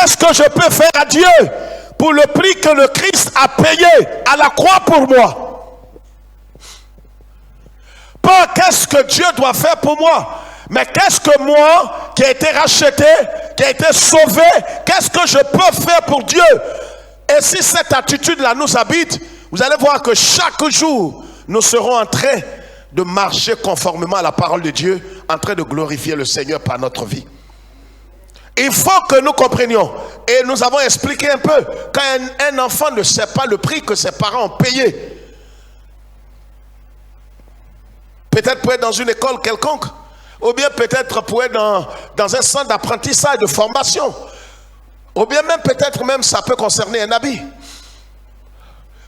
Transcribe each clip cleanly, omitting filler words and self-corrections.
qu'est-ce que je peux faire à Dieu pour le prix que le Christ a payé à la croix pour moi? Pas qu'est-ce que Dieu doit faire pour moi, mais qu'est-ce que moi, qui ai été racheté, qui ai été sauvé, qu'est-ce que je peux faire pour Dieu? Et si cette attitude-là nous habite, vous allez voir que chaque jour, nous serons en train de marcher conformément à la parole de Dieu, en train de glorifier le Seigneur par notre vie. Il faut que nous comprenions, et nous avons expliqué un peu, quand un enfant ne sait pas le prix que ses parents ont payé, peut-être pour être dans une école quelconque, ou bien peut-être pour être dans un centre d'apprentissage, de formation, ou bien même peut-être même ça peut concerner un habit.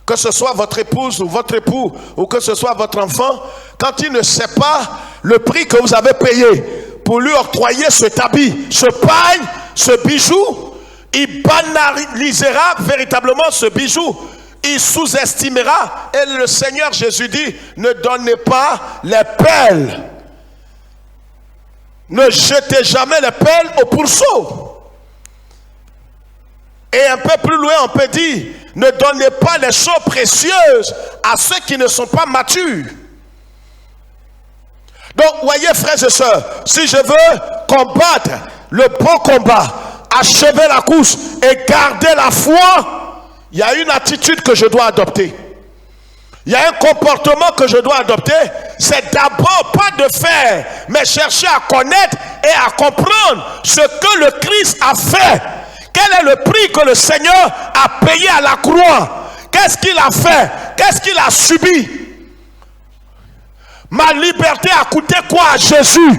Que ce soit votre épouse ou votre époux, ou que ce soit votre enfant, quand il ne sait pas le prix que vous avez payé pour lui octroyer cet habit, ce paille, ce bijou, il banalisera véritablement ce bijou. Il sous-estimera. Et le Seigneur Jésus dit, ne donnez pas les pelles. Ne jetez jamais les pelles au pourceau. Et un peu plus loin, on peut dire, ne donnez pas les choses précieuses à ceux qui ne sont pas matures. Donc, voyez, frères et sœurs, si je veux combattre le bon combat, achever la course et garder la foi, il y a une attitude que je dois adopter. Il y a un comportement que je dois adopter. C'est d'abord pas de faire, mais chercher à connaître et à comprendre ce que le Christ a fait. Quel est le prix que le Seigneur a payé à la croix? Qu'est-ce qu'il a fait? Qu'est-ce qu'il a subi? Ma liberté a coûté quoi à Jésus?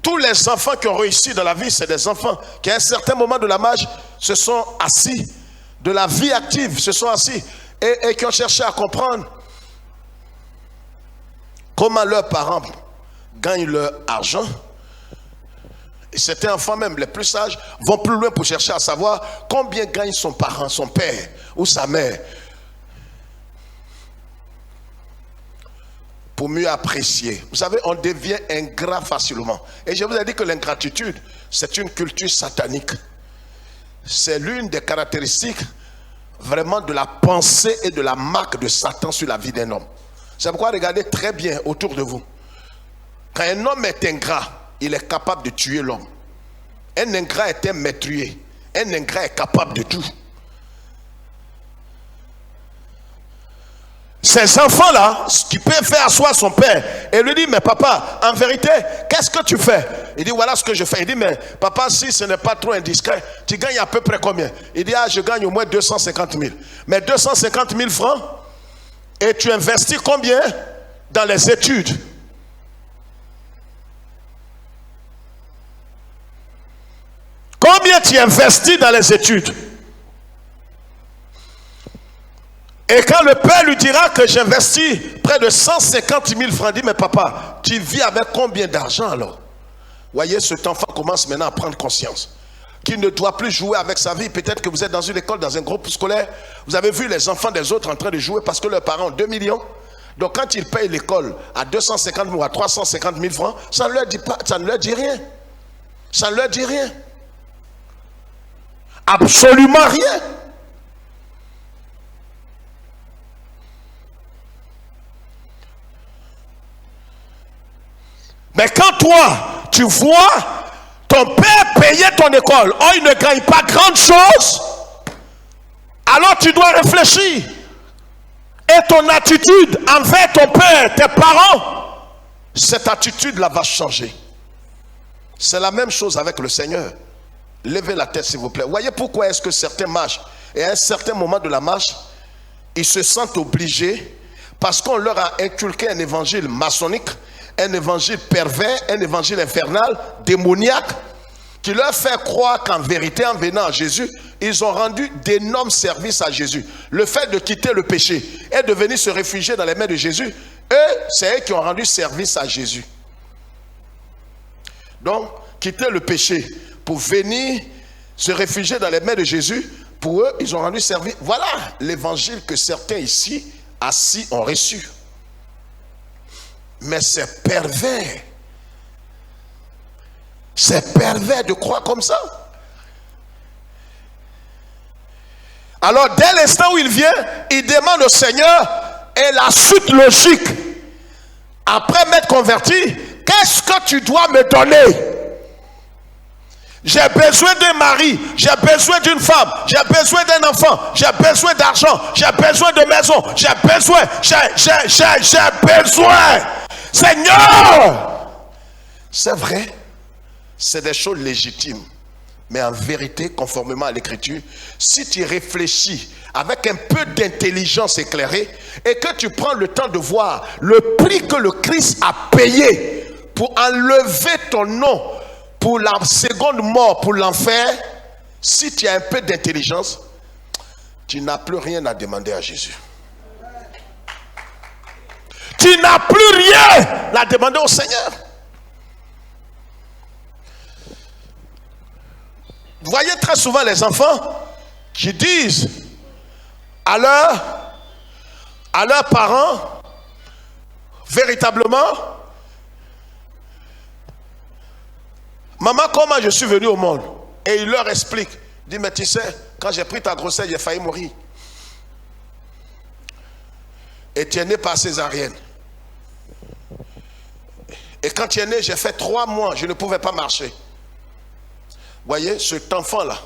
Tous les enfants qui ont réussi dans la vie, c'est des enfants qui à un certain moment de la marche se sont assis, de la vie active, se sont assis et qui ont cherché à comprendre comment leurs parents gagnent leur argent. Et certains enfants, même les plus sages, vont plus loin pour chercher à savoir combien gagne son parent, son père ou sa mère, pour mieux apprécier. Vous savez, on devient ingrat facilement. Et je vous ai dit que l'ingratitude, c'est une culture satanique. C'est l'une des caractéristiques vraiment de la pensée et de la marque de Satan sur la vie d'un homme. C'est pourquoi regardez très bien autour de vous. Quand un homme est ingrat, il est capable de tuer l'homme. Un ingrat est un meurtrier. Un ingrat est capable de tout. Ces enfants-là, qui peuvent faire asseoir son père et lui dit, mais papa, en vérité, qu'est-ce que tu fais? Il dit, voilà ce que je fais. Il dit, mais papa, si ce n'est pas trop indiscret, tu gagnes à peu près combien? Il dit, ah, je gagne au moins 250 000. Mais 250 000 francs, et tu investis combien dans les études? Combien tu investis dans les études? Et quand le père lui dira que j'investis près de 150 000 francs, il dit, mais papa, tu vis avec combien d'argent alors? Voyez, cet enfant commence maintenant à prendre conscience qu'il ne doit plus jouer avec sa vie. Peut-être que vous êtes dans une école, dans un groupe scolaire, vous avez vu les enfants des autres en train de jouer parce que leurs parents ont 2 millions. Donc quand ils payent l'école à 250 000 ou à 350 000 francs, ça ne leur dit pas, ça ne leur dit rien. Ça ne leur dit rien. Absolument rien. Mais quand toi, tu vois ton père payer ton école, oh, il ne gagne pas grande chose, alors tu dois réfléchir. Et ton attitude envers ton père, tes parents, cette attitude-là va changer. C'est la même chose avec le Seigneur. Levez la tête s'il vous plaît. Voyez pourquoi est-ce que certains marchent, et à un certain moment de la marche, ils se sentent obligés, parce qu'on leur a inculqué un évangile maçonnique, un évangile pervers, un évangile infernal, démoniaque, qui leur fait croire qu'en vérité, en venant à Jésus, ils ont rendu d'énormes services à Jésus. Le fait de quitter le péché et de venir se réfugier dans les mains de Jésus, eux, c'est eux qui ont rendu service à Jésus. Donc, quitter le péché pour venir se réfugier dans les mains de Jésus, pour eux, ils ont rendu service. Voilà l'évangile que certains ici, assis, ont reçu. Mais c'est pervers. C'est pervers de croire comme ça. Alors dès l'instant où il vient, il demande au Seigneur, et la suite logique, après m'être converti, qu'est-ce que tu dois me donner? J'ai besoin d'un mari, j'ai besoin d'une femme, j'ai besoin d'un enfant, j'ai besoin d'argent, j'ai besoin de maison, j'ai besoin. Seigneur! C'est vrai, c'est des choses légitimes. Mais en vérité, conformément à l'écriture, si tu réfléchis avec un peu d'intelligence éclairée et que tu prends le temps de voir le prix que le Christ a payé pour enlever ton nom pour la seconde mort, pour l'enfer, si tu as un peu d'intelligence, tu n'as plus rien à demander à Jésus. Tu n'as plus rien à demander au Seigneur. Vous voyez très souvent les enfants qui disent à leurs parents, véritablement, maman, comment je suis venu au monde? Et il leur explique. Il dit, mais tu sais, quand j'ai pris ta grossesse, j'ai failli mourir. Et tu es né par césarienne. Et quand tu es né, j'ai fait 3 mois, je ne pouvais pas marcher. Voyez, cet enfant-là,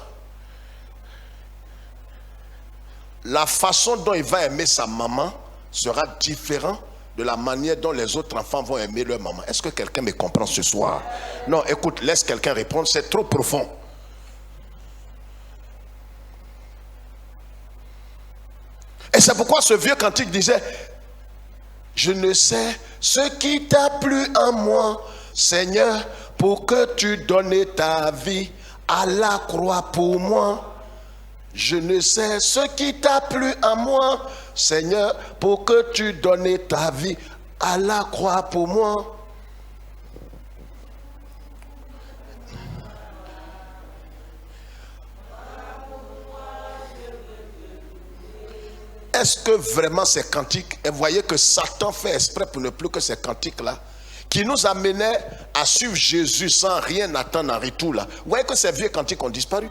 la façon dont il va aimer sa maman sera différente de la manière dont les autres enfants vont aimer leur maman. Est-ce que quelqu'un me comprend ce soir? Non, écoute, laisse quelqu'un répondre, c'est trop profond. Et c'est pourquoi ce vieux cantique disait, je ne sais ce qui t'a plu en moi, Seigneur, pour que tu donnes ta vie à la croix pour moi. Je ne sais ce qui t'a plu en moi, Seigneur, pour que tu donnes ta vie à la croix pour moi. Est-ce que vraiment ces cantiques, et vous voyez que Satan fait exprès pour ne plus que ces cantiques-là, qui nous amenaient à suivre Jésus sans rien attendre en retour là. Vous voyez que ces vieux cantiques ont disparu.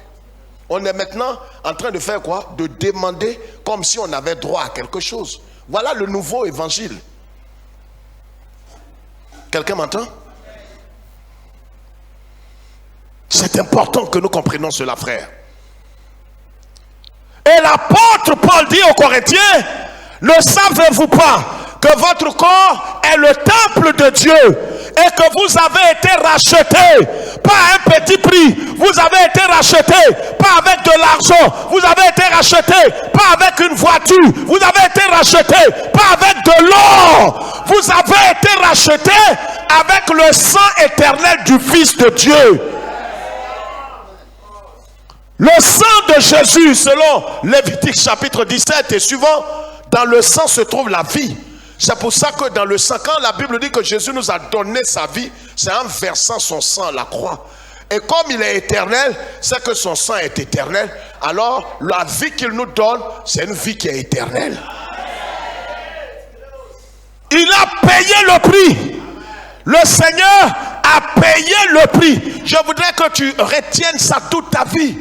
On est maintenant en train de faire quoi? De demander comme si on avait droit à quelque chose. Voilà le nouveau évangile. Quelqu'un m'entend? C'est important que nous comprenions cela, frère. Et l'apôtre Paul dit aux Corinthiens, ne savez-vous pas que votre corps est le temple de Dieu et que vous avez été rachetés par un petit prix? Vous avez été rachetés pas avec de l'argent, vous avez été rachetés pas avec une voiture, vous avez été rachetés pas avec de l'or, vous avez été rachetés avec le sang éternel du Fils de Dieu. Le sang de Jésus, selon Lévitique chapitre 17 et suivant, dans le sang se trouve la vie. C'est pour ça que dans le sang, quand la Bible dit que Jésus nous a donné sa vie, c'est en versant son sang à la croix. Et comme il est éternel, c'est que son sang est éternel. Alors la vie qu'il nous donne, c'est une vie qui est éternelle. Il a payé le prix. Le Seigneur a payé le prix. Je voudrais que tu retiennes ça toute ta vie.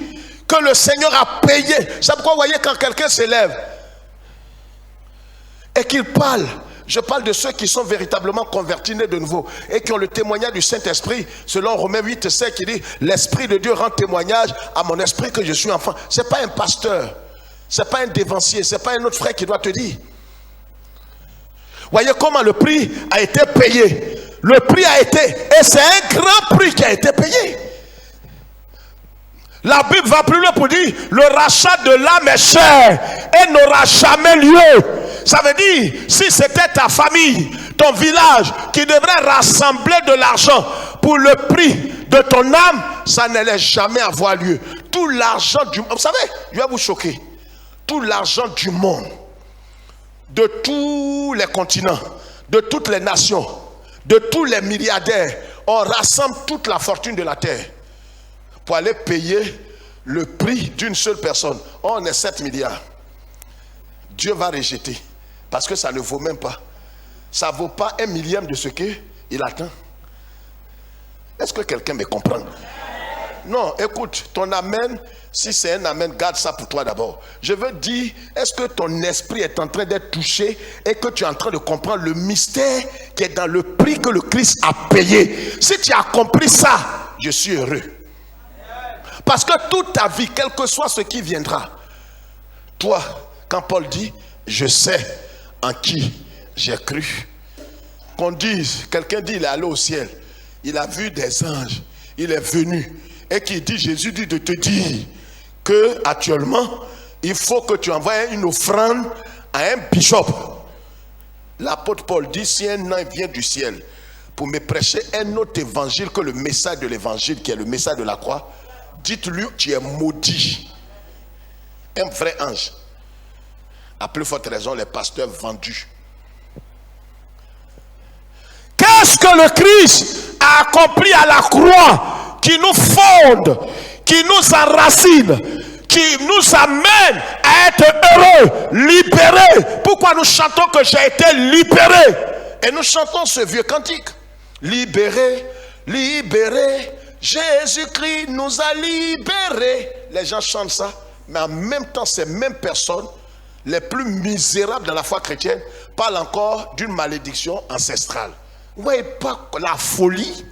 Que le Seigneur a payé. C'est pourquoi vous voyez quand quelqu'un s'élève et qu'il parle, je parle de ceux qui sont véritablement convertis, nés de nouveau et qui ont le témoignage du Saint-Esprit, selon Romains 8:5 qui dit, l'Esprit de Dieu rend témoignage à mon esprit que je suis enfant. C'est pas un pasteur, c'est pas un dévancier, c'est pas un autre frère qui doit te dire. Voyez comment le prix a été payé. Le prix a été, et c'est un grand prix qui a été payé. La Bible va plus loin pour dire, le rachat de l'âme est cher et n'aura jamais lieu. Ça veut dire, si c'était ta famille, ton village, qui devrait rassembler de l'argent pour le prix de ton âme, ça n'allait jamais avoir lieu. Tout l'argent du monde, vous savez, je vais vous choquer, tout l'argent du monde, de tous les continents, de toutes les nations, de tous les milliardaires, on rassemble toute la fortune de la terre pour aller payer le prix d'une seule personne. On est 7 milliards. Dieu va rejeter parce que ça ne vaut même pas. Ça ne vaut pas 1 millième de ce qu'il attend. Est-ce que quelqu'un me comprend? Non, écoute, ton amen, si c'est un amen, garde ça pour toi d'abord. Je veux dire, est-ce que ton esprit est en train d'être touché et que tu es en train de comprendre le mystère qui est dans le prix que le Christ a payé? Si tu as compris ça, je suis heureux. Parce que toute ta vie, quel que soit ce qui viendra, toi, quand Paul dit, je sais en qui j'ai cru. Qu'on dise, quelqu'un dit, il est allé au ciel, il a vu des anges, il est venu, et qui dit, Jésus dit de te dire que actuellement, il faut que tu envoies une offrande à un bishop. L'apôtre Paul dit, si un ange vient du ciel pour me prêcher un autre évangile que le message de l'évangile, qui est le message de la croix, dites-lui, tu es maudit. Un vrai ange. À plus forte raison, les pasteurs vendus. Qu'est-ce que le Christ a accompli à la croix qui nous fonde, qui nous enracine, qui nous amène à être heureux, libérés? Pourquoi nous chantons que j'ai été libéré? Et nous chantons ce vieux cantique. Libéré, libéré, Jésus-Christ nous a libérés. Les gens chantent ça, mais en même temps, ces mêmes personnes, les plus misérables de la foi chrétienne, parlent encore d'une malédiction ancestrale. Vous voyez pas la folie?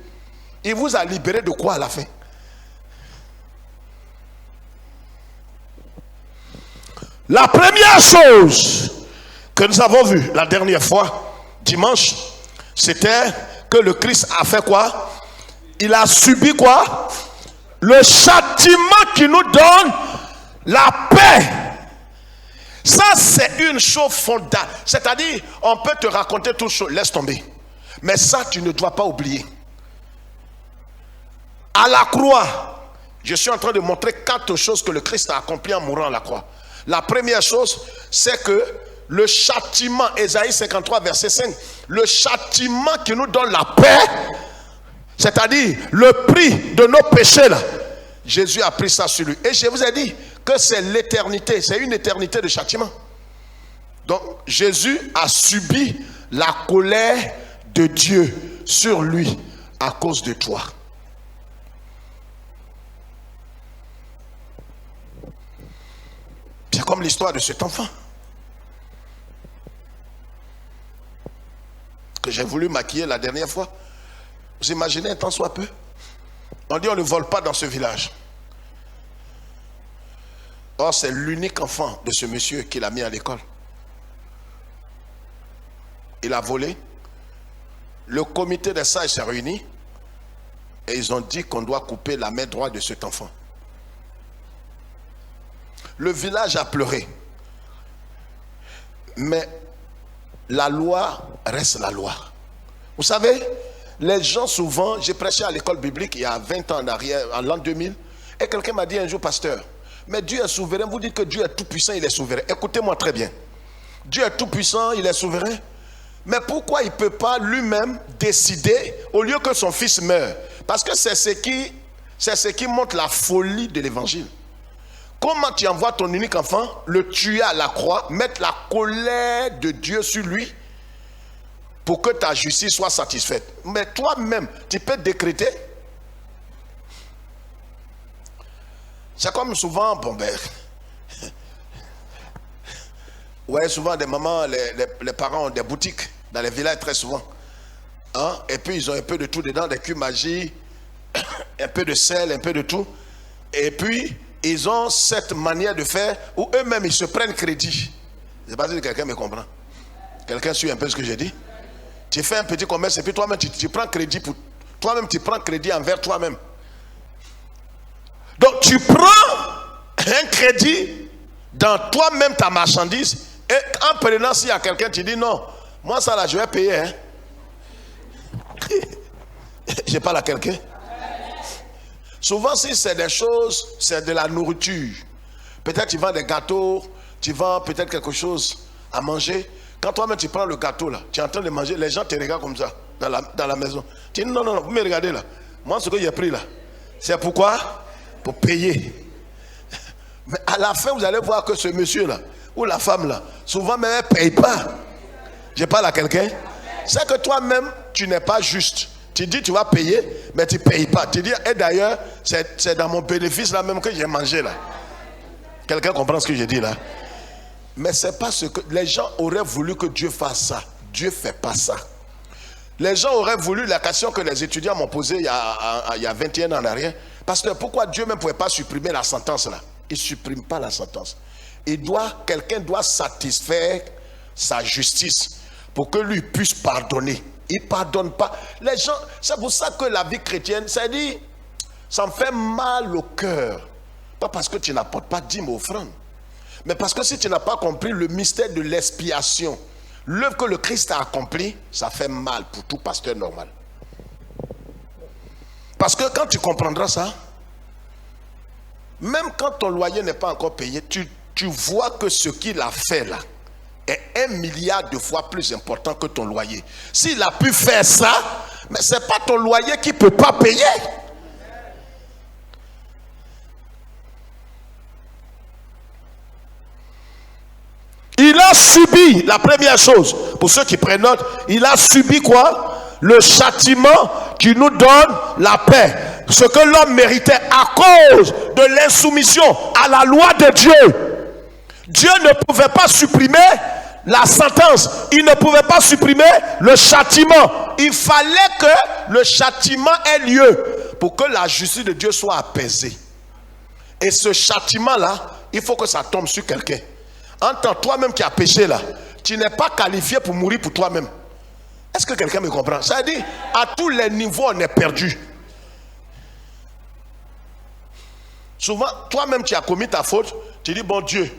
Il vous a libéré de quoi à la fin? La première chose que nous avons vue la dernière fois, dimanche, c'était que le Christ a fait quoi? Il a subi quoi? Le châtiment qui nous donne la paix. Ça, c'est une chose fondamentale. C'est-à-dire, on peut te raconter toute chose, laisse tomber. Mais ça, tu ne dois pas oublier. À la croix, je suis en train de montrer 4 choses que le Christ a accomplies en mourant à la croix. La première chose, c'est que le châtiment, Ésaïe 53, verset 5, le châtiment qui nous donne la paix, c'est-à-dire le prix de nos péchés là, Jésus a pris ça sur lui. Et je vous ai dit que c'est l'éternité, c'est une éternité de châtiment. Donc Jésus a subi la colère de Dieu sur lui à cause de toi. C'est comme l'histoire de cet enfant que j'ai voulu maquiller la dernière fois. Vous imaginez un tant soit peu? On dit on ne vole pas dans ce village. Or c'est l'unique enfant de ce monsieur qu'il a mis à l'école. Il a volé. Le comité des sages s'est réuni et ils ont dit qu'on doit couper la main droite de cet enfant. Le village a pleuré. Mais la loi reste la loi. Vous savez, les gens souvent, j'ai prêché à l'école biblique il y a 20 ans en arrière, en l'an 2000, et quelqu'un m'a dit un jour, pasteur, mais Dieu est souverain, vous dites que Dieu est tout puissant, il est souverain. Écoutez-moi très bien. Dieu est tout puissant, il est souverain. Mais pourquoi il ne peut pas lui-même décider au lieu que son fils meure? Parce que c'est ce qui montre la folie de l'évangile. Comment tu envoies ton unique enfant, le tuer à la croix, mettre la colère de Dieu sur lui pour que ta justice soit satisfaite? Mais toi-même, tu peux décréter. C'est comme souvent, bon ben, ouais, souvent des mamans, les parents ont des boutiques dans les villages très souvent. Hein? Et puis ils ont un peu de tout dedans, des cubes magiques, un peu de sel, un peu de tout. Et puis ils ont cette manière de faire où eux-mêmes ils se prennent crédit. Je ne sais pas si quelqu'un me comprend. Quelqu'un suit un peu ce que j'ai dit? Tu fais un petit commerce et puis toi-même tu prends crédit pour toi-même, tu prends crédit envers toi-même. Donc tu prends un crédit dans toi-même ta marchandise et en prenant s'il y a quelqu'un, tu dis non, moi ça là je vais payer. Hein? Je parle à quelqu'un. Souvent si c'est des choses, c'est de la nourriture. Peut-être tu vends des gâteaux, tu vends peut-être quelque chose à manger. Quand toi-même tu prends le gâteau là, tu es en train de manger, les gens te regardent comme ça dans la maison. Tu dis non, non, non, vous me regardez là. Moi ce que j'ai pris là, c'est pourquoi? Pour payer. Mais à la fin vous allez voir que ce monsieur là, ou la femme là, souvent même elle ne paye pas. Je parle à quelqu'un. C'est que toi-même tu n'es pas juste. Tu dis tu vas payer, mais tu ne payes pas. Tu dis, et d'ailleurs, c'est dans mon bénéfice là même que j'ai mangé là. Quelqu'un comprend ce que je dis là? Mais c'est pas ce que les gens auraient voulu que Dieu fasse ça. Dieu ne fait pas ça. Les gens auraient voulu la question que les étudiants m'ont posée il y a 21 ans en arrière. Parce que pourquoi Dieu ne pouvait pas supprimer la sentence là? Il ne supprime pas la sentence. Quelqu'un doit satisfaire sa justice pour que lui puisse pardonner. Il ne pardonne pas. Les gens, c'est pour ça que la vie chrétienne, ça dit, ça me fait mal au cœur. Pas parce que tu n'apportes pas dîme offrande, mais parce que si tu n'as pas compris le mystère de l'expiation, l'œuvre que le Christ a accomplie, ça fait mal pour tout pasteur normal. Parce que quand tu comprendras ça, même quand ton loyer n'est pas encore payé, tu vois que ce qu'il a fait là est 1 milliard de fois plus important que ton loyer. S'il a pu faire ça, mais ce n'est pas ton loyer qui ne peut pas payer. Il a subi, la première chose, pour ceux qui prennent note, il a subi quoi? Le châtiment qui nous donne la paix. Ce que l'homme méritait à cause de l'insoumission à la loi de Dieu. Dieu ne pouvait pas supprimer la sentence. Il ne pouvait pas supprimer le châtiment. Il fallait que le châtiment ait lieu pour que la justice de Dieu soit apaisée. Et ce châtiment-là, il faut que ça tombe sur quelqu'un. Entends, toi-même qui as péché là, tu n'es pas qualifié pour mourir pour toi-même. Est-ce que quelqu'un me comprend? Ça veut dire, à tous les niveaux, on est perdu. Souvent, toi-même qui as commis ta faute, tu dis, bon Dieu,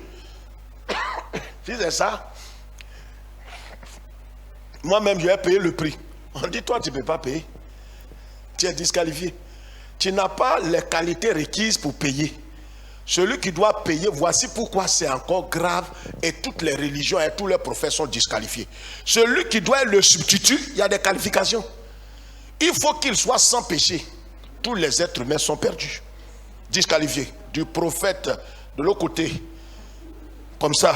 si c'est ça, moi-même je vais payer le prix. On dit, toi tu ne peux pas payer. Tu es disqualifié. Tu n'as pas les qualités requises pour payer. Celui qui doit payer, voici pourquoi c'est encore grave et toutes les religions et tous les prophètes sont disqualifiés. Celui qui doit être le substitut, il y a des qualifications. Il faut qu'il soit sans péché. Tous les êtres humains sont perdus, disqualifiés. Du prophète de l'autre côté, comme ça,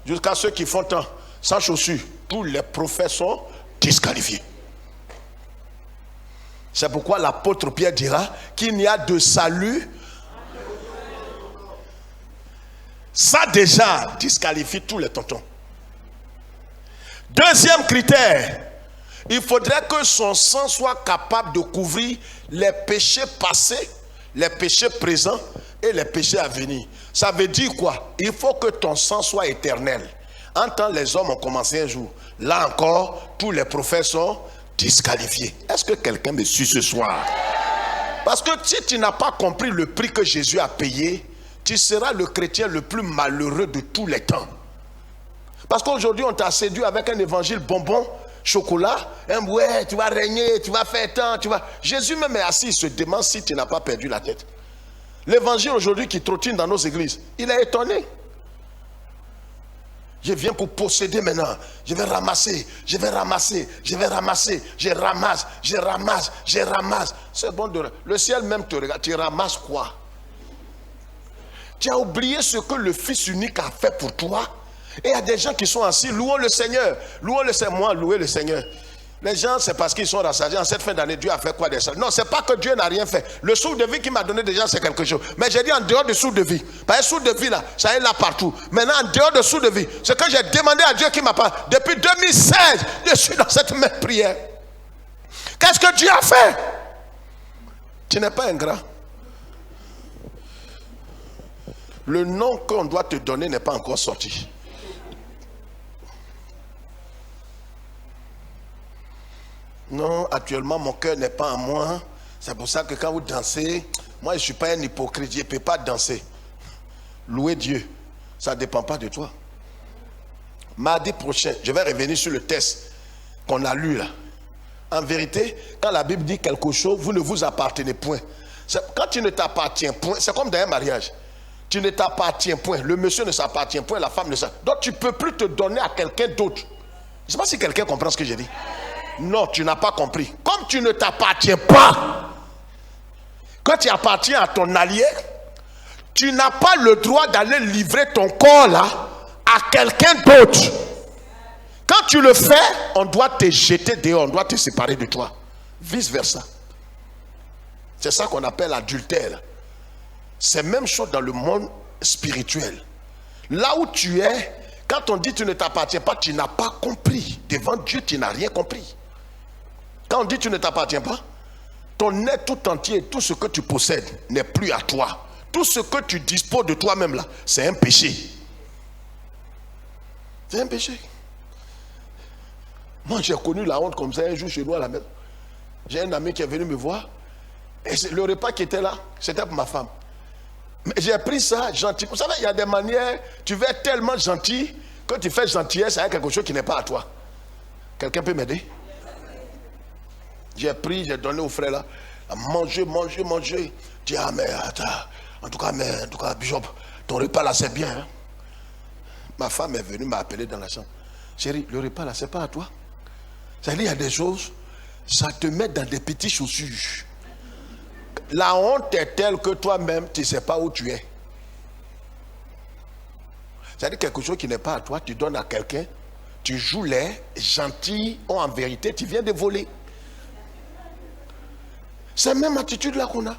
jusqu'à ceux qui font tant, sans chaussures, tous les prophètes sont disqualifiés. C'est pourquoi l'apôtre Pierre dira qu'il n'y a de salut. Ça déjà disqualifie tous les tontons. Deuxième critère, il faudrait que son sang soit capable de couvrir les péchés passés, les péchés présents et les péchés à venir. Ça veut dire quoi? Il faut que ton sang soit éternel. En temps, les hommes ont commencé un jour. Là encore, tous les prophètes sont disqualifiés. Est-ce que quelqu'un me suit ce soir? Parce que si tu n'as pas compris le prix que Jésus a payé, tu seras le chrétien le plus malheureux de tous les temps. Parce qu'aujourd'hui, on t'a séduit avec un évangile bonbon, chocolat, ouais, tu vas régner, tu vas faire tant, tu vas... Jésus même est assis, il se demande si tu n'as pas perdu la tête. L'évangile aujourd'hui qui trottine dans nos églises, il est étonné. Je viens pour posséder maintenant. Je vais ramasser, je vais ramasser, je vais ramasser, je ramasse, je ramasse, je ramasse. C'est bon de... Le ciel même te regarde, tu ramasses quoi? Tu as oublié ce que le Fils unique a fait pour toi. Et il y a des gens qui sont assis, louons le Seigneur. Louons le Seigneur, moi, louer le Seigneur. Les gens, c'est parce qu'ils sont rassasiés. En cette fin d'année, Dieu a fait quoi des choses? Non, c'est pas que Dieu n'a rien fait. Le souffle de vie qu'il m'a donné déjà, c'est quelque chose. Mais j'ai dit en dehors du souffle de vie. Parce que le souffle de vie, là, ça est là partout. Maintenant, en dehors du souffle de vie, ce que j'ai demandé à Dieu qui m'a pas... Depuis 2016, je suis dans cette même prière. Qu'est-ce que Dieu a fait? Tu n'es pas ingrat. Le nom qu'on doit te donner n'est pas encore sorti. Non, actuellement, mon cœur n'est pas en moi. C'est pour ça que quand vous dansez, moi, je ne suis pas un hypocrite. Je ne peux pas danser. Louer Dieu, ça ne dépend pas de toi. Mardi prochain, je vais revenir sur le test qu'on a lu là. En vérité, quand la Bible dit quelque chose, vous ne vous appartenez point. Quand tu ne t'appartiens point, c'est comme dans un mariage. Tu ne t'appartiens point. Le monsieur ne s'appartient point, la femme ne s'appartient. Donc tu ne peux plus te donner à quelqu'un d'autre. Je ne sais pas si quelqu'un comprend ce que j'ai dit. Non, tu n'as pas compris. Comme tu ne t'appartiens pas, quand tu appartiens à ton allié, tu n'as pas le droit d'aller livrer ton corps là à quelqu'un d'autre. Quand tu le fais, on doit te jeter dehors, on doit te séparer de toi. Vice versa. C'est ça qu'on appelle adultère. C'est même chose dans le monde spirituel. Là où tu es, quand on dit tu ne t'appartiens pas, tu n'as pas compris. Devant Dieu, tu n'as rien compris. Quand on dit tu ne t'appartiens pas, ton être tout entier, tout ce que tu possèdes n'est plus à toi. Tout ce que tu disposes de toi-même là, c'est un péché. C'est un péché. Moi, j'ai connu la honte comme ça un jour chez nous à la maison. J'ai un ami qui est venu me voir. Et le repas qui était là, c'était pour ma femme. Mais j'ai pris ça gentil. Vous savez, il y a des manières, tu veux être tellement gentil que tu fais gentillesse avec quelque chose qui n'est pas à toi. Quelqu'un peut m'aider? J'ai pris, j'ai donné au frère là. Manger. Dis, ah mais attends, en tout cas, Bishop, ton repas là c'est bien. Hein? Ma femme est venue m'appeler dans la chambre. Chérie, le repas là c'est pas à toi. C'est-à-dire, il y a des choses, ça te met dans des petits chaussures. La honte est telle que toi-même, tu ne sais pas où tu es. C'est-à-dire quelque chose qui n'est pas à toi, tu donnes à quelqu'un, tu joues les gentils, ou en vérité, tu viens de voler. C'est la même attitude là qu'on a.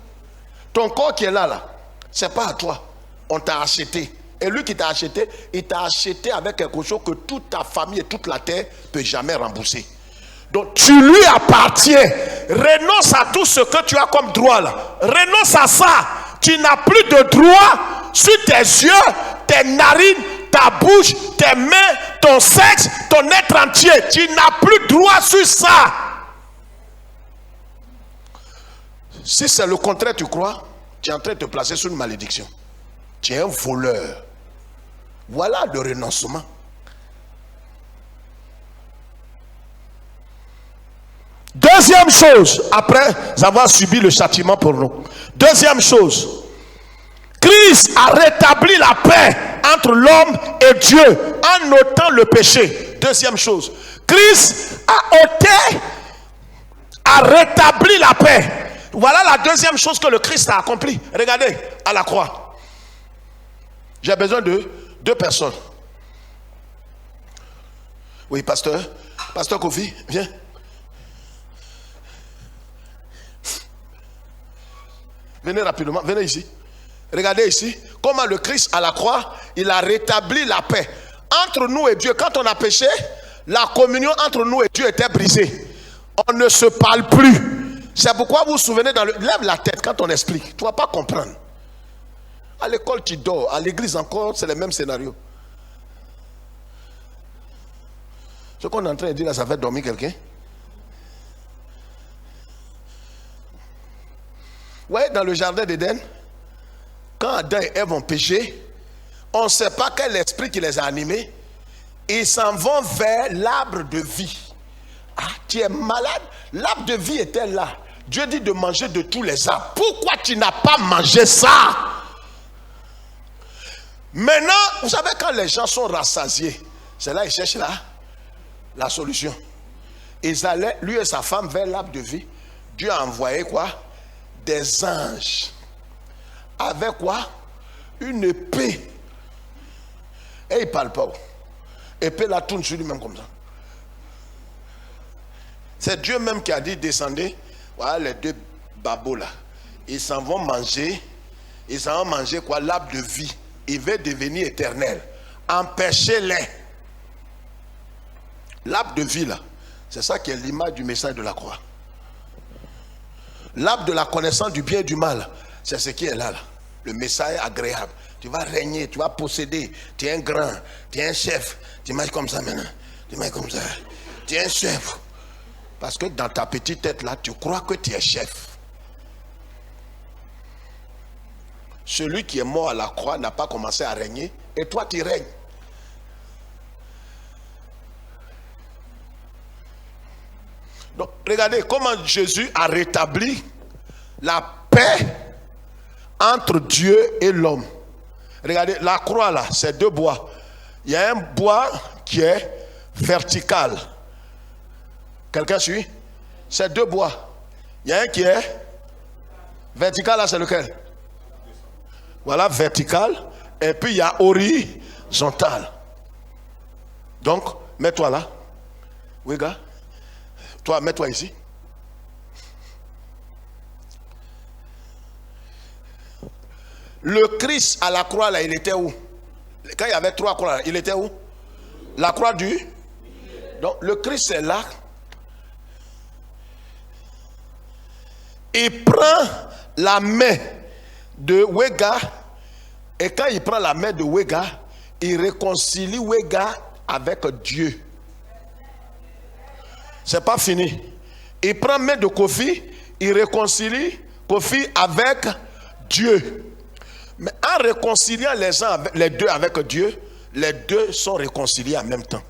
Ton corps qui est là, c'est pas à toi. On t'a acheté. Et lui qui t'a acheté, il t'a acheté avec quelque chose que toute ta famille et toute la terre ne peut jamais rembourser. Donc tu lui appartiens. Renonce à tout ce que tu as comme droit là. Renonce à ça. Tu n'as plus de droit sur tes yeux, tes narines, ta bouche, tes mains, ton sexe, ton être entier. Tu n'as plus droit sur ça. Si c'est le contraire, tu crois, tu es en train de te placer sous une malédiction. Tu es un voleur. Voilà le renoncement. Deuxième chose, après avoir subi le châtiment pour nous. Deuxième chose, Christ a rétabli la paix entre l'homme et Dieu en ôtant le péché. Deuxième chose, Christ a rétabli la paix. Voilà la deuxième chose que le Christ a accompli. Regardez, à la croix. J'ai besoin de 2 personnes. Oui, pasteur Kofi, viens. Venez rapidement, venez ici. Regardez ici, comment le Christ à la croix, il a rétabli la paix entre nous et Dieu. Quand on a péché, la communion entre nous et Dieu était brisée. On ne se parle plus. C'est pourquoi vous vous souvenez, lève la tête quand on explique. Tu ne vas pas comprendre. À l'école, tu dors. À l'église encore, c'est le même scénario. Ce qu'on est en train de dire là, ça fait dormir quelqu'un. Vous voyez, dans le jardin d'Éden, quand Adam et Ève ont péché, on ne sait pas quel esprit qui les a animés. Ils s'en vont vers l'arbre de vie. Ah, tu es malade? L'arbre de vie était là. Dieu dit de manger de tous les arbres. Pourquoi tu n'as pas mangé ça? Maintenant, vous savez, quand les gens sont rassasiés, c'est là qu'ils cherchent la solution. Ils allaient, lui et sa femme, vers l'arbre de vie. Dieu a envoyé quoi? Des anges. Avec quoi? Une épée. Et il ne parle pas. Épée la tourne sur lui-même comme ça. C'est Dieu même qui a dit descendez. Voilà les 2 babos là. Ils s'en vont manger. Ils s'en vont manger quoi? L'arbre de vie. Il va devenir éternel. Empêchez-les. L'arbre de vie là. C'est ça qui est l'image du message de la croix. L'arbre de la connaissance du bien et du mal. C'est ce qui est là. Le message agréable. Tu vas régner, tu vas posséder. Tu es un grand, tu es un chef. Tu manges comme ça maintenant. Tu manges comme ça. Tu es un chef. Parce que dans ta petite tête là, tu crois que tu es chef. Celui qui est mort à la croix n'a pas commencé à régner. Et toi tu règnes. Donc regardez comment Jésus a rétabli la paix entre Dieu et l'homme. Regardez, la croix là, c'est 2 bois. Il y a un bois qui est vertical. Quelqu'un suit? C'est 2 bois. Il y a un qui est vertical, là c'est lequel? Voilà, vertical. Et puis il y a horizontal. Donc, mets-toi là. Oui, gars. Toi, mets-toi ici. Le Christ à la croix, là, il était où? Quand il y avait 3 croix, il était où? La croix du... Donc, le Christ est là. Il prend la main de Wega. Et quand il prend la main de Wega, il réconcilie Wega avec Dieu. C'est pas fini. Il prend la main de Kofi, il réconcilie Kofi avec Dieu. Mais en réconciliant les deux avec Dieu, les deux sont réconciliés en même temps.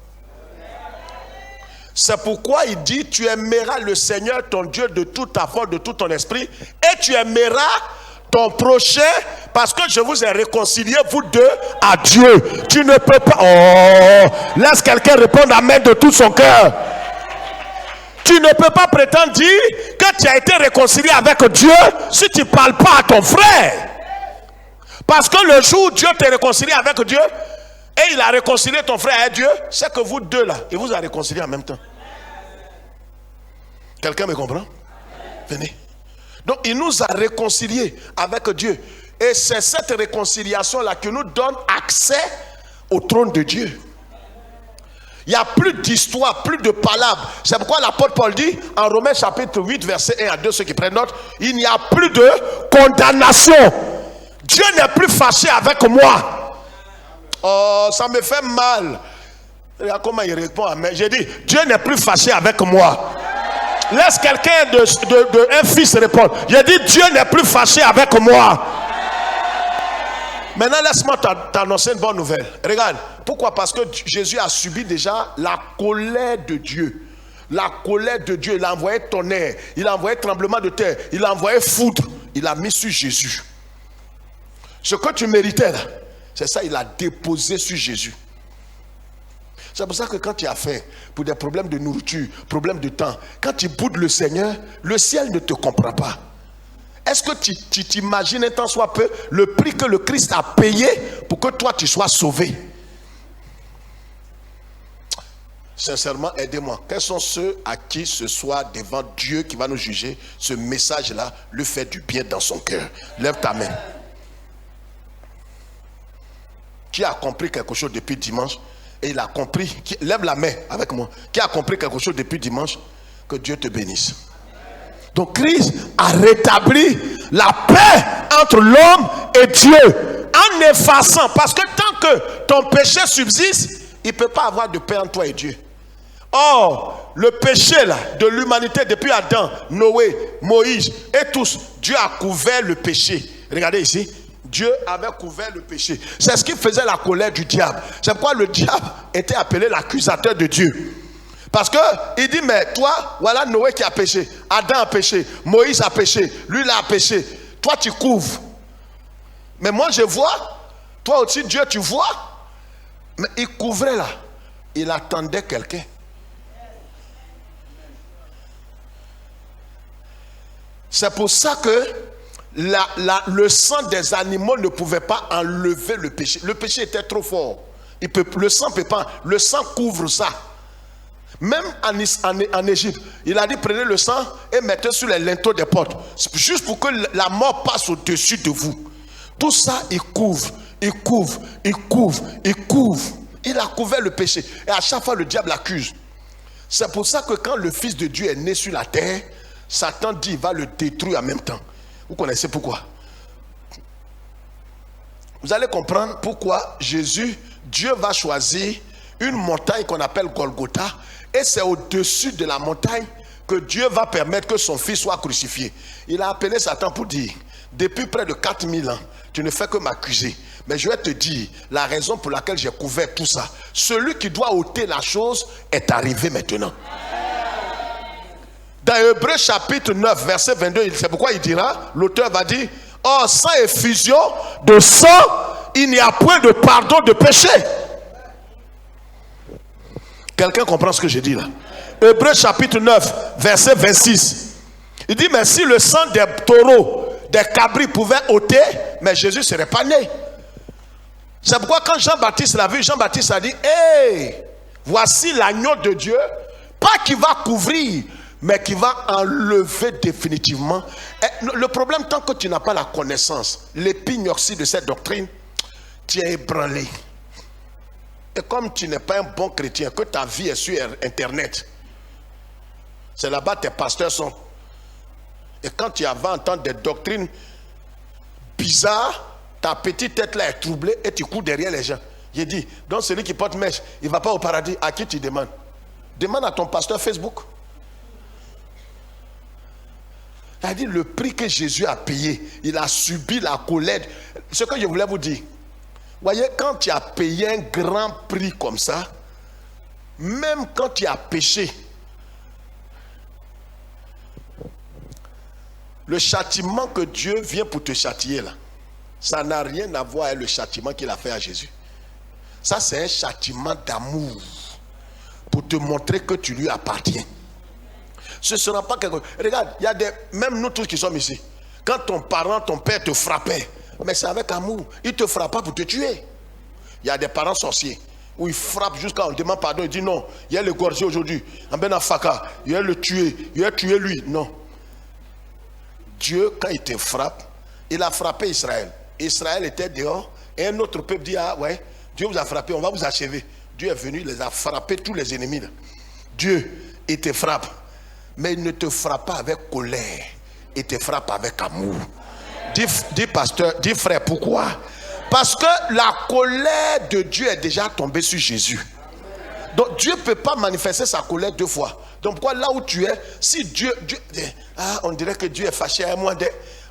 C'est pourquoi il dit, tu aimeras le Seigneur ton Dieu de toute ta force, de tout ton esprit, et tu aimeras ton prochain, parce que je vous ai réconcilié vous deux à Dieu. Tu ne peux pas... Oh, laisse quelqu'un répondre amen de tout son cœur. Tu ne peux pas prétendre dire que tu as été réconcilié avec Dieu si tu ne parles pas à ton frère. Parce que le jour où Dieu t'a réconcilié avec Dieu, et il a réconcilié ton frère avec Dieu, c'est que vous deux là, il vous a réconcilié en même temps. Quelqu'un me comprend? Venez. Donc il nous a réconciliés avec Dieu. Et c'est cette réconciliation là qui nous donne accès au trône de Dieu. Il n'y a plus d'histoire, plus de palabres. C'est pourquoi l'apôtre Paul dit en Romains chapitre 8 verset 1 à 2, ceux qui prennent note, il n'y a plus de condamnation. Dieu n'est plus fâché avec moi. Oh, ça me fait mal. Regarde comment il répond à moi. J'ai dit, Dieu n'est plus fâché avec moi. Laisse quelqu'un un fils répondre. J'ai dit, Dieu n'est plus fâché avec moi. Maintenant, laisse-moi t'annoncer une bonne nouvelle. Regarde, pourquoi? Parce que Jésus a subi déjà la colère de Dieu. La colère de Dieu, il a envoyé tonnerre, il a envoyé tremblement de terre, il a envoyé foudre. Il a mis sur Jésus. Ce que tu méritais là, c'est ça, il a déposé sur Jésus. C'est pour ça que quand tu as faim, pour des problèmes de nourriture, problèmes de temps, quand tu boudes le Seigneur, le ciel ne te comprend pas. Est-ce que tu t'imagines un temps soit peu le prix que le Christ a payé pour que toi tu sois sauvé? Sincèrement, aidez-moi. Quels sont ceux à qui ce soir devant Dieu qui va nous juger, ce message-là lui fait du bien dans son cœur? Lève ta main. Qui a compris quelque chose depuis dimanche? Et il a compris, lève la main avec moi. Qui a compris quelque chose depuis dimanche? Que Dieu te bénisse. Donc Christ a rétabli la paix entre l'homme et Dieu en effaçant, parce que tant que ton péché subsiste, il ne peut pas avoir de paix entre toi et Dieu. Or, le péché là, de l'humanité depuis Adam, Noé, Moïse et tous, Dieu a couvert le péché. Regardez ici, Dieu avait couvert le péché. C'est ce qui faisait la colère du diable. C'est pourquoi le diable était appelé l'accusateur de Dieu. Parce que il dit, mais toi, voilà Noé qui a péché, Adam a péché, Moïse a péché, lui il a péché. Toi tu couvres. Mais moi je vois, toi aussi Dieu tu vois. Mais il couvrait là. Il attendait quelqu'un. C'est pour ça que le sang des animaux ne pouvait pas enlever le péché. Le péché était trop fort. Le sang peut pas. Le sang couvre ça. Même en Égypte, il a dit prenez le sang et mettez sur les linteaux des portes. Juste pour que la mort passe au-dessus de vous. Tout ça, il couvre, il couvre, il couvre, il couvre. Il a couvert le péché. Et à chaque fois, le diable l'accuse. C'est pour ça que quand le Fils de Dieu est né sur la terre, Satan dit il va le détruire en même temps. Vous connaissez pourquoi? Vous allez comprendre pourquoi Dieu va choisir une montagne qu'on appelle Golgotha. Et c'est au-dessus de la montagne que Dieu va permettre que son fils soit crucifié. Il a appelé Satan pour dire, depuis près de 4000 ans, tu ne fais que m'accuser. Mais je vais te dire la raison pour laquelle j'ai couvert tout ça. Celui qui doit ôter la chose est arrivé maintenant. Dans Hébreux chapitre 9, verset 22, c'est pourquoi il dira, l'auteur va dire, oh, sans effusion de sang, il n'y a point de pardon de péché. Quelqu'un comprend ce que j'ai dit là? Hébreux chapitre 9, verset 26. Il dit, mais si le sang des taureaux, des cabris pouvait ôter, mais Jésus ne serait pas né. C'est pourquoi quand Jean-Baptiste l'a vu, Jean-Baptiste a dit, hey, voici l'agneau de Dieu, pas qui va couvrir, mais qui va enlever définitivement. Et le problème, tant que tu n'as pas la connaissance, l'épinorcie de cette doctrine, tu es ébranlé. Et comme tu n'es pas un bon chrétien, que ta vie est sur Internet, c'est là-bas tes pasteurs sont. Et quand tu vas entendre des doctrines bizarres, ta petite tête là est troublée et tu cours derrière les gens. J'ai dit, donc celui qui porte mèche, il ne va pas au paradis. À qui tu demandes? Demande à ton pasteur Facebook. Il a dit le prix que Jésus a payé, il a subi la colère. Ce que je voulais vous dire, voyez, quand tu as payé un grand prix comme ça, même quand tu as péché, le châtiment que Dieu vient pour te châtier là, ça n'a rien à voir avec le châtiment qu'il a fait à Jésus. Ça, c'est un châtiment d'amour pour te montrer que tu lui appartiens. Ce ne sera pas quelque chose. Regarde, il y a même nous tous qui sommes ici. Quand ton parent, ton père te frappait, mais c'est avec amour. Il ne te frappe pas pour te tuer. Il y a des parents sorciers où ils frappent jusqu'à on demande pardon. Il dit non, il y a le gorgé aujourd'hui. En ben Faka, il y a le tuer, il a tué lui. Non. Dieu, quand il te frappe, il a frappé Israël. Israël était dehors et un autre peuple dit ah ouais, Dieu vous a frappé, on va vous achever. Dieu est venu, il les a frappés, tous les ennemis là. Dieu, il te frappe, mais il ne te frappe pas avec colère, il te frappe avec amour. Dis pasteur, dis frère, pourquoi? Parce que la colère de Dieu est déjà tombée sur Jésus. Donc Dieu ne peut pas manifester sa colère deux fois. Donc pourquoi là où tu es, si Dieu on dirait que Dieu est fâché à moi,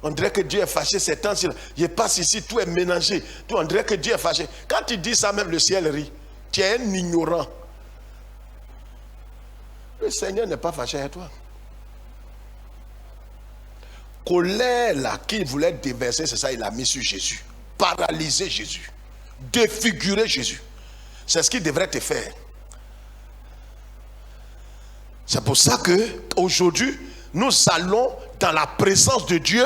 on dirait que Dieu est fâché ces temps-ci. Je passe ici, tout est mélangé. Tout, on dirait que Dieu est fâché. Quand tu dis ça, même le ciel rit. Tu es un ignorant. Le Seigneur n'est pas fâché avec toi. Colère là, qu'il voulait déverser, c'est ça, il a mis sur Jésus. Paralyser Jésus. Défigurer Jésus. C'est ce qu'il devrait te faire. C'est pour ça que aujourd'hui, nous allons dans la présence de Dieu.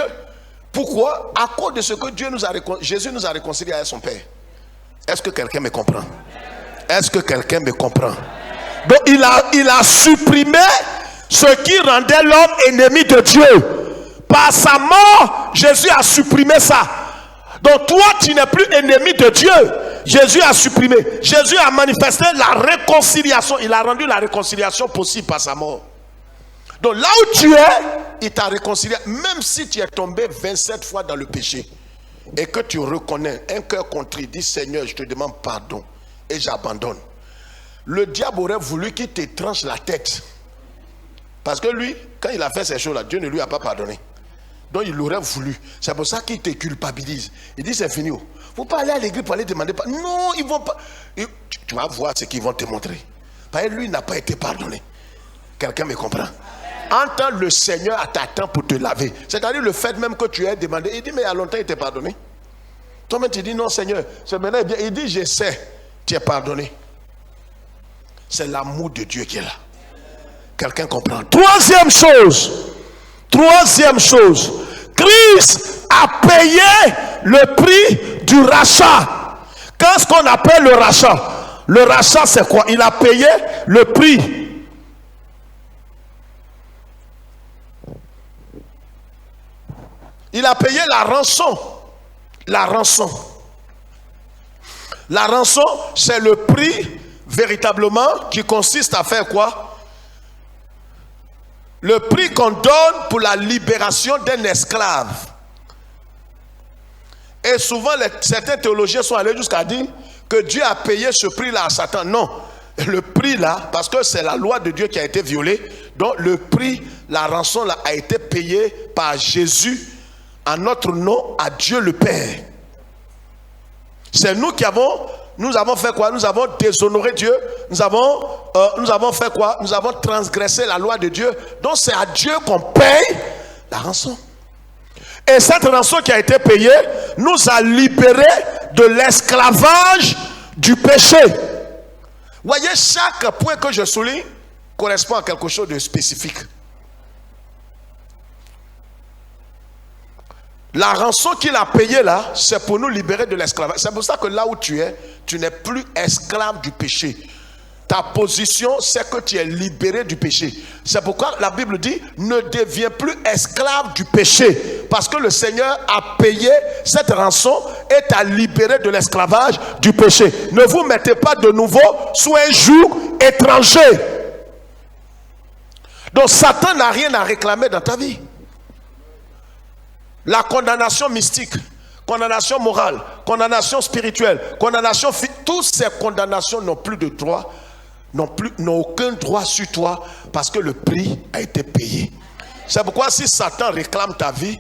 Pourquoi? À cause de ce que Jésus nous a réconciliés avec son Père. Est-ce que quelqu'un me comprend? Est-ce que quelqu'un me comprend? Donc il a supprimé ce qui rendait l'homme ennemi de Dieu. Par sa mort, Jésus a supprimé ça. Donc toi, tu n'es plus ennemi de Dieu. Jésus a supprimé. Jésus a manifesté la réconciliation. Il a rendu la réconciliation possible par sa mort. Donc là où tu es, il t'a réconcilié. Même si tu es tombé 27 fois dans le péché et que tu reconnais un cœur contrit, dis Seigneur, je te demande pardon et j'abandonne. Le diable aurait voulu qu'il te tranche la tête. Parce que lui, quand il a fait ces choses-là, Dieu ne lui a pas pardonné. Donc il l'aurait voulu. C'est pour ça qu'il te culpabilise. Il dit c'est fini. Il ne faut pas aller à l'église pour aller demander pardon. Non, ils vont pas. Tu vas voir ce qu'ils vont te montrer. Parce que lui n'a pas été pardonné. Quelqu'un me comprend? Entends le Seigneur t'attend pour te laver. C'est-à-dire le fait même que tu aies demandé. Il dit mais il y a longtemps il t'est pardonné. Toi-même tu dis non Seigneur. C'est maintenant bien. Il dit je sais. Tu es pardonné. C'est l'amour de Dieu qui est là. Quelqu'un comprend? Troisième chose, Christ a payé le prix du rachat. Qu'est-ce qu'on appelle le rachat? Le rachat c'est quoi? Il a payé le prix. Il a payé la rançon. La rançon. La rançon, c'est le prix véritablement qui consiste à faire quoi? Le prix qu'on donne pour la libération d'un esclave. Et souvent, certains théologiens sont allés jusqu'à dire que Dieu a payé ce prix-là à Satan. Non, le prix-là, parce que c'est la loi de Dieu qui a été violée, donc le prix, la rançon là, a été payée par Jésus en notre nom à Dieu le Père. C'est nous qui avons... Nous avons fait quoi? Nous avons déshonoré Dieu. Nous avons fait quoi? Nous avons transgressé la loi de Dieu. Donc c'est à Dieu qu'on paye la rançon. Et cette rançon qui a été payée nous a libérés de l'esclavage du péché. Voyez, chaque point que je souligne correspond à quelque chose de spécifique. La rançon qu'il a payée là, c'est pour nous libérer de l'esclavage. C'est pour ça que là où tu es, tu n'es plus esclave du péché. Ta position, c'est que tu es libéré du péché. C'est pourquoi la Bible dit, ne deviens plus esclave du péché. Parce que le Seigneur a payé cette rançon et t'a libéré de l'esclavage du péché. Ne vous mettez pas de nouveau sous un joug étranger. Donc Satan n'a rien à réclamer dans ta vie. La condamnation mystique, condamnation morale, condamnation spirituelle, condamnation physique, toutes ces condamnations n'ont plus de droit, n'ont aucun droit sur toi parce que le prix a été payé. C'est pourquoi si Satan réclame ta vie,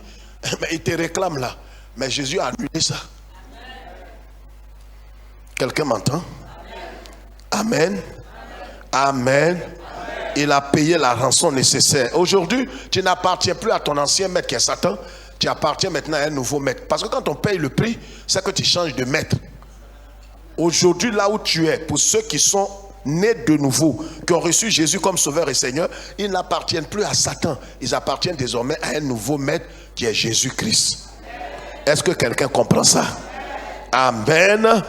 il te réclame là. Mais Jésus a annulé ça. Quelqu'un m'entend? Amen. Amen. Il a payé la rançon nécessaire. Aujourd'hui, tu n'appartiens plus à ton ancien maître qui est Satan. Tu appartiens maintenant à un nouveau maître. Parce que quand on paye le prix, c'est que tu changes de maître. Aujourd'hui, là où tu es, pour ceux qui sont nés de nouveau, qui ont reçu Jésus comme sauveur et Seigneur, ils n'appartiennent plus à Satan. Ils appartiennent désormais à un nouveau maître qui est Jésus-Christ. Est-ce que quelqu'un comprend ça? Amen.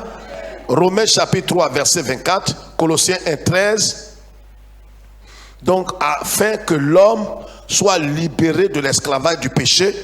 Romains chapitre 3, verset 24, Colossiens 1, 13. Donc, afin que l'homme soit libéré de l'esclavage du péché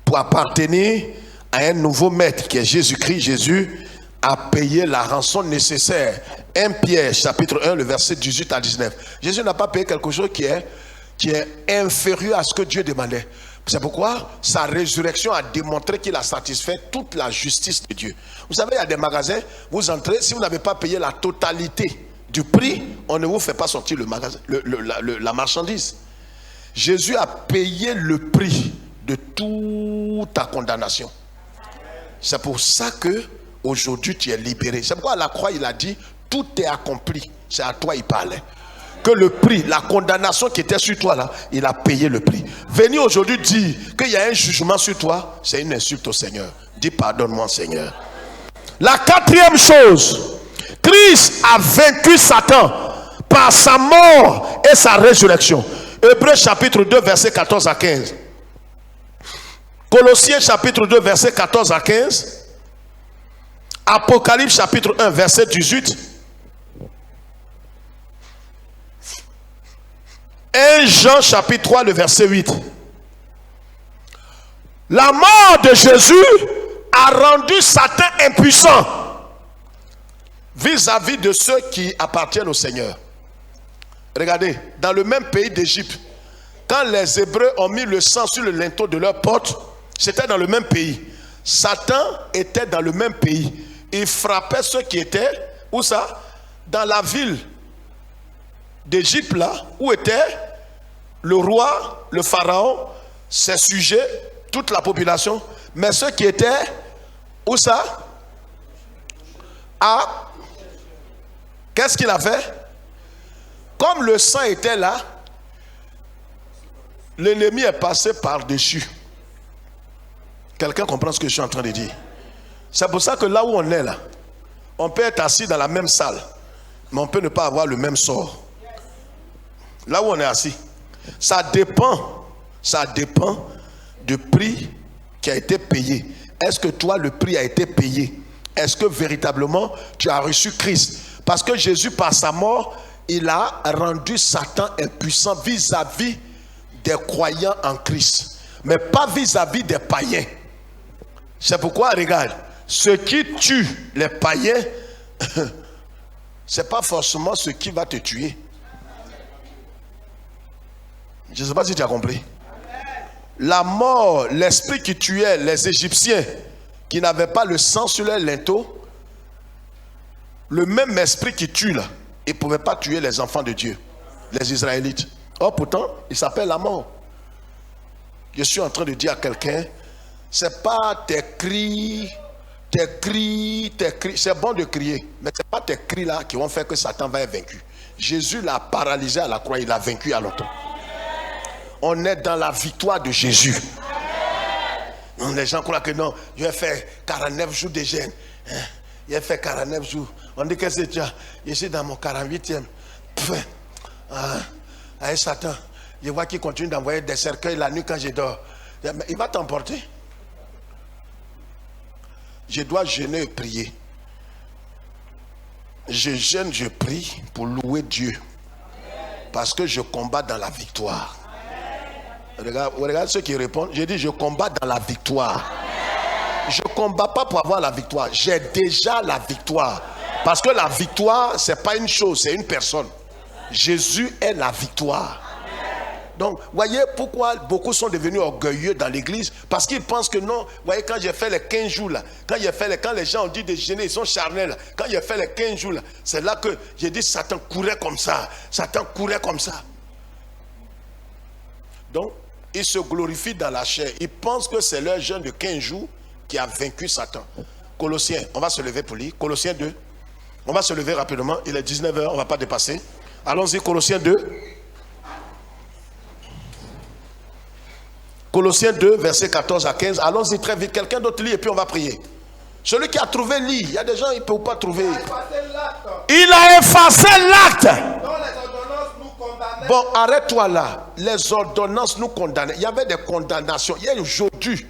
pour appartenir à un nouveau maître qui est Jésus-Christ. Jésus a payé la rançon nécessaire. 1 Pierre chapitre 1, le verset 18 à 19. Jésus n'a pas payé quelque chose qui est inférieur à ce que Dieu demandait. C'est pourquoi sa résurrection a démontré qu'il a satisfait toute la justice de Dieu. Vous savez, il y a des magasins, vous entrez, si vous n'avez pas payé la totalité du prix, on ne vous fait pas sortir le magasin, la marchandise. Jésus a payé le prix de toute ta condamnation. C'est pour ça que aujourd'hui tu es libéré. C'est pourquoi à la croix il a dit tout est accompli. C'est à toi il parlait. Que le prix, la condamnation qui était sur toi là, il a payé le prix. Venir aujourd'hui dire qu'il y a un jugement sur toi, c'est une insulte au Seigneur. Dis pardonne-moi Seigneur. La quatrième chose, Christ a vaincu Satan par sa mort et sa résurrection. Hébreux chapitre 2 verset 14 à 15. Colossiens chapitre 2 verset 14 à 15. Apocalypse chapitre 1 verset 18. 1 Jean chapitre 3 le verset 8. La mort de Jésus a rendu Satan impuissant vis-à-vis de ceux qui appartiennent au Seigneur. Regardez, dans le même pays d'Égypte, quand les Hébreux ont mis le sang sur le linteau de leur porte, c'était dans le même pays. Satan était dans le même pays. Il frappait ceux qui étaient, où ça? Dans la ville d'Égypte là, où était le roi, le pharaon, ses sujets, toute la population. Mais ceux qui étaient, où ça? Qu'est-ce qu'il a fait? Comme le sang était là, l'ennemi est passé par-dessus. Quelqu'un comprend ce que je suis en train de dire? C'est pour ça que là où on est là, on peut être assis dans la même salle, mais on peut ne pas avoir le même sort. Là où on est assis, ça dépend du prix qui a été payé. Est-ce que toi, le prix a été payé? Est-ce que véritablement tu as reçu Christ? Parce que Jésus, par sa mort, il a rendu Satan impuissant vis-à-vis des croyants en Christ, mais pas vis-à-vis des païens. C'est pourquoi, regarde, ce qui tue les païens, c'est pas forcément ce qui va te tuer. Je ne sais pas si tu as compris. La mort, l'esprit qui tuait les Égyptiens, qui n'avaient pas le sang sur leur linteau, le même esprit qui tue là, il ne pouvait pas tuer les enfants de Dieu, les Israélites. Or pourtant, il s'appelle la mort. Je suis en train de dire à quelqu'un, c'est pas tes cris, c'est bon de crier, mais c'est pas tes cris là qui vont faire que Satan va être vaincu. Jésus l'a paralysé à la croix, il l'a vaincu à longtemps. On est dans la victoire de Jésus. Non, les gens croient que non, je vais faire 49 jours de jeûne. Il a fait 49 jours. On dit que c'est déjà, je suis dans mon 48e. Avec Satan, je vois qu'il continue d'envoyer des cercueils la nuit quand je dors. Il va t'emporter. Je dois jeûner et prier. Je jeûne, je prie pour louer Dieu. Parce que je combats dans la victoire. Regarde ceux qui répondent. J'ai dit je combats dans la victoire. Je ne combats pas pour avoir la victoire. J'ai déjà la victoire. Parce que la victoire, ce n'est pas une chose, c'est une personne. Jésus est la victoire. Donc, voyez pourquoi beaucoup sont devenus orgueilleux dans l'église. Parce qu'ils pensent que non. Voyez, quand j'ai fait les 15 jours là, quand les gens ont dit de jeûner, ils sont charnels là. Quand j'ai fait les 15 jours là, c'est là que j'ai dit Satan courait comme ça. Satan courait comme ça. Donc, ils se glorifient dans la chair. Ils pensent que c'est leur jeûne de 15 jours qui a vaincu Satan. Colossiens, on va se lever pour lire. Colossiens 2. On va se lever rapidement. Il est 19h, on ne va pas dépasser. Allons-y, Colossiens 2. Colossiens 2, versets 14 à 15. Allons-y très vite. Quelqu'un d'autre lit et puis on va prier. Celui qui a trouvé lit. Il y a des gens, ils ne peuvent pas trouver. Il a effacé l'acte. Bon, arrête-toi là. Les ordonnances nous condamnaient. Il y avait des condamnations. Il y a aujourd'hui.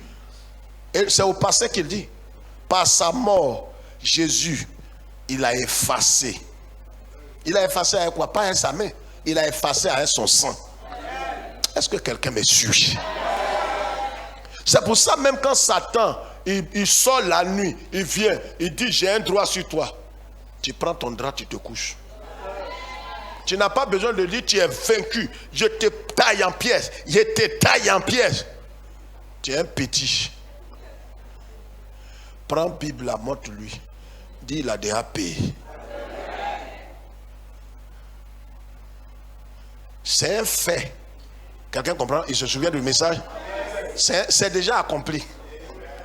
Et c'est au passé qu'il dit. Par sa mort, Jésus, il a effacé. Il a effacé avec quoi? Pas avec sa main. Il a effacé avec son sang. Est-ce que quelqu'un me suit? C'est pour ça même quand Satan, il sort la nuit, il vient, il dit j'ai un droit sur toi. Tu prends ton drap, tu te couches. Tu n'as pas besoin de dire tu es vaincu. Je te taille en pièces. Je te taille en pièces. Tu es un petit. Prends Bible, la montre-lui. Dis il a déjà payé. C'est un fait. Quelqu'un comprend? Il se souvient du message? C'est déjà accompli.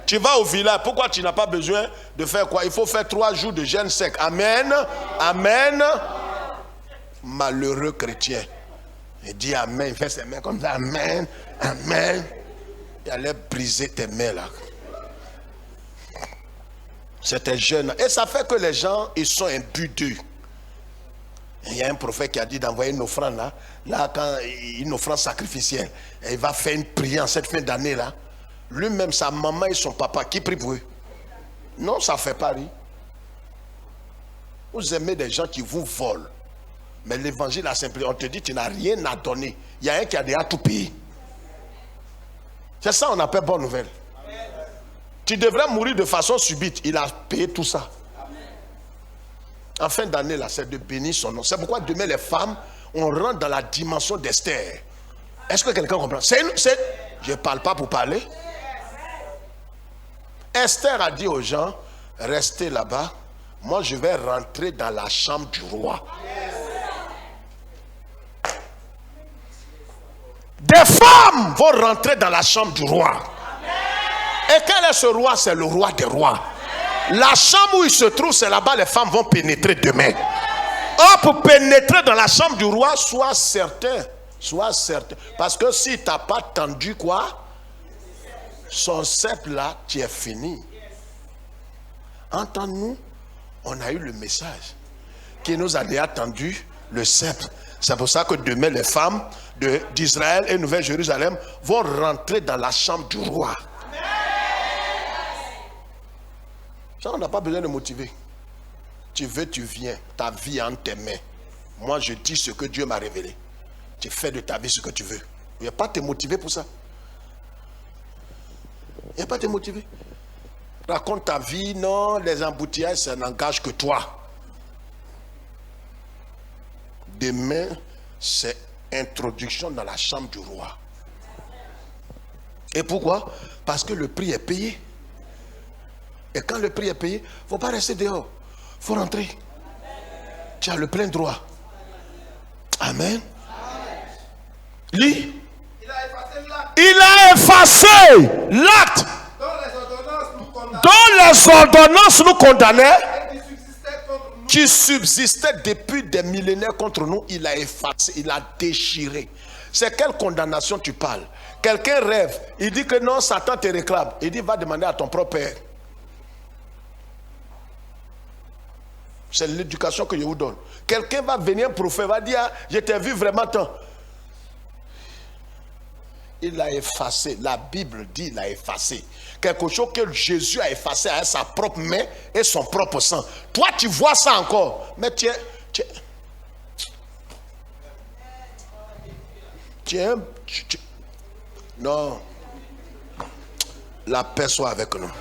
Tu vas au village. Pourquoi tu n'as pas besoin de faire quoi? Il faut faire 3 jours de jeûne sec. Amen. Amen. Malheureux chrétien. Il dit amen. Il fait ses mains comme ça. Amen. Amen. Il allait briser tes mains là. C'était jeune. Et ça fait que les gens, ils sont imbus d'eux. Il y a un prophète qui a dit d'envoyer une offrande là. Là, quand une offrande sacrificielle, et il va faire une prière en cette fin d'année là. Lui-même, sa maman et son papa, qui prient pour eux? Non, ça ne fait pas rire. Vous aimez des gens qui vous volent. Mais l'évangile a simplifié. On te dit, tu n'as rien à donner. Il y a un qui a déjà tout payé. C'est ça, on appelle bonne nouvelle. Tu devrais mourir de façon subite. Il a payé tout ça. En fin d'année, là, c'est de bénir son nom. C'est pourquoi demain, les femmes, on rentre dans la dimension d'Esther. Est-ce que quelqu'un comprend? Je ne parle pas pour parler. Esther a dit aux gens, restez là-bas. Moi, je vais rentrer dans la chambre du roi. Des femmes vont rentrer dans la chambre du roi. Et quel est ce roi? C'est le roi des rois. La chambre où il se trouve, c'est là-bas les femmes vont pénétrer demain. Or, pour pénétrer dans la chambre du roi, sois certain. Sois certain. Parce que si tu n'as pas tendu quoi? Son sceptre là, tu es fini. Entends-nous, on a eu le message qui nous a déjà tendu le sceptre. C'est pour ça que demain, les femmes d'Israël et Nouvelle-Jérusalem vont rentrer dans la chambre du roi. Ça, on n'a pas besoin de motiver. Tu veux, tu viens. Ta vie est entre tes mains. Moi, je dis ce que Dieu m'a révélé. Tu fais de ta vie ce que tu veux. Il n'y a pas à te motiver pour ça. Il n'y a pas à te motiver. Raconte ta vie. Non, les embouteillages, ça n'engage que toi. Demain, c'est introduction dans la chambre du roi. Et pourquoi? Parce que le prix est payé. Et quand le prix est payé, il ne faut pas rester dehors. Il faut rentrer. Tu as le plein droit. Amen. Lis. Il a effacé l'acte dont les ordonnances nous condamnaient, qui subsistait depuis des millénaires contre nous. Il a effacé, il a déchiré. C'est quelle condamnation tu parles? Quelqu'un rêve, il dit que non, Satan te réclame. Il dit, va demander à ton propre père. C'est l'éducation que je vous donne. Quelqu'un va venir, un prophète, va dire, je t'ai vu vraiment tant. Il l'a effacé. La Bible dit il l'a effacé. Quelque chose que Jésus a effacé avec sa propre main et son propre sang. Toi, tu vois ça encore. Mais tu non. La paix soit avec nous.